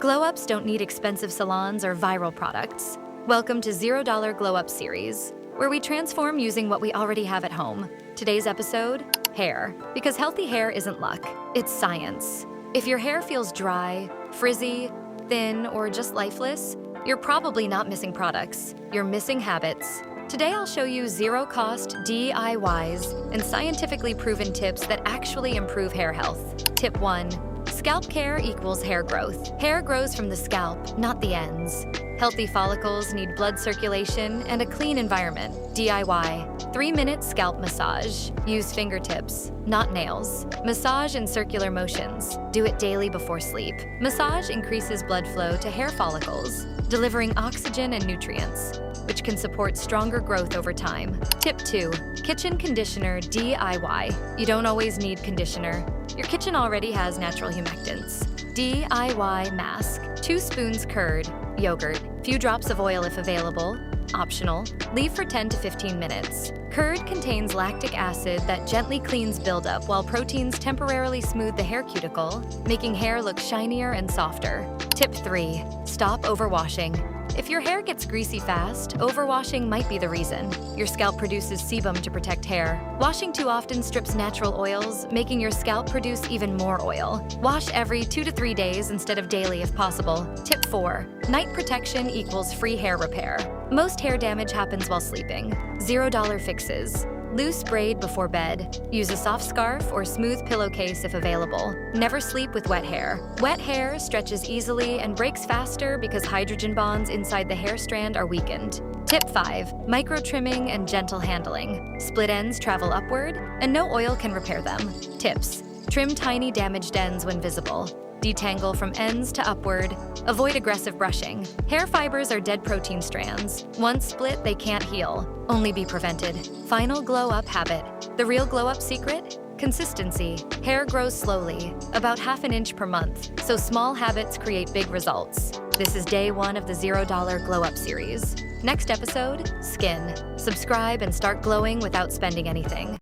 Glow-ups don't need expensive salons or viral products. Welcome to $0 Glow-up series, where we transform using what we already have at home. Today's episode, hair. Because healthy hair isn't luck, it's science. If your hair feels dry, frizzy, thin, or just lifeless, you're probably not missing products, you're missing habits. Today I'll show you zero-cost DIYs and scientifically proven tips that actually improve hair health. Tip 1. Scalp care equals hair growth. Hair grows from the scalp, not the ends. Healthy follicles need blood circulation and a clean environment. DIY. 3-minute scalp massage. Use fingertips, not nails. Massage in circular motions. Do it daily before sleep. Massage increases blood flow to hair follicles, delivering oxygen and nutrients, which can support stronger growth over time. Tip 2. Kitchen conditioner DIY. You don't always need conditioner. Your kitchen already has natural humectants. DIY mask. 2 spoons curd, yogurt, few drops of oil if available, optional. Leave for 10 to 15 minutes. Curd contains lactic acid that gently cleans buildup while proteins temporarily smooth the hair cuticle, making hair look shinier and softer. Tip 3. Stop overwashing. If your hair gets greasy fast, overwashing might be the reason. Your scalp produces sebum to protect hair. Washing too often strips natural oils, making your scalp produce even more oil. Wash every 2 to 3 days instead of daily if possible. Tip 4. Night protection equals free hair repair. Most hair damage happens while sleeping. $0 fixes. Loose braid before bed. Use a soft scarf or smooth pillowcase if available. Never sleep with wet hair. Wet hair stretches easily and breaks faster because hydrogen bonds inside the hair strand are weakened. Tip 5. Micro trimming and gentle handling. Split ends travel upward, and no oil can repair them. Tips. Trim tiny damaged ends when visible. Detangle from ends to upward. Avoid aggressive brushing. Hair fibers are dead protein strands. Once split, they can't heal, only be prevented. Final glow-up habit. The real glow-up secret? Consistency. Hair grows slowly, about ½ an inch per month, so small habits create big results. This is day 1 of the $0 Glow-up series. Next episode, skin. Subscribe and start glowing without spending anything.